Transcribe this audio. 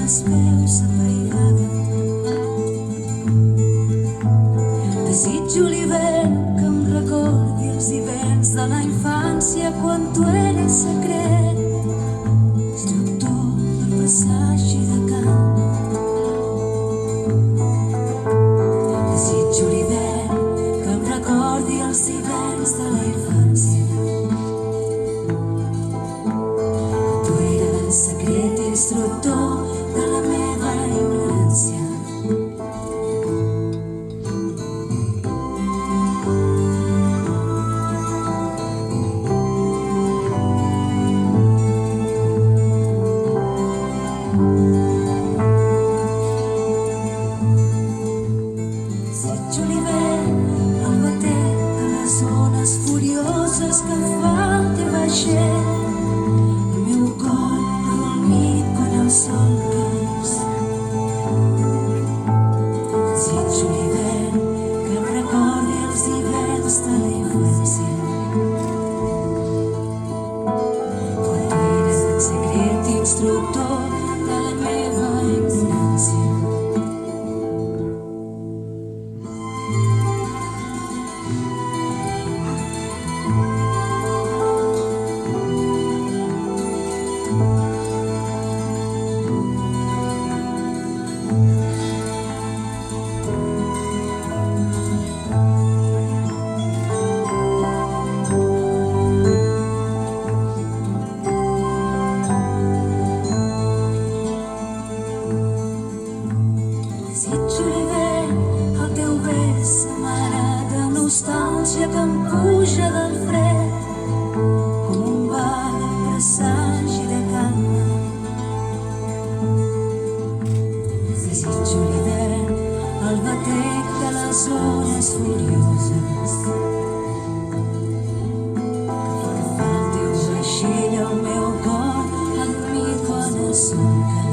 les veus apaigades. Desitjo l'hivern que em recordi els hiverns de la infància quan tu eres secret, instructor del passatge de camp. Desitjo l'hivern que em recordi els hiverns de la infància. Tu eres secret instructor de la meva ignorància. Desitjo l'hivern, el batec de les ones furioses que fa el teu vaixell, el meu cor adormit quan el sol cau. Desitjo l'hivern que em recordi els hiverns de la infància, quan tu eres el secret instructor de la meva ignorància. Desitjo l'hivern, el teu bes amarat de nostàlgia que em puja del fred, com un vague presagi de calma. Desitjo l'hivern, el batec de les ones furioses, que fa el teu vaixell al meu cor adormit quan el sol cau.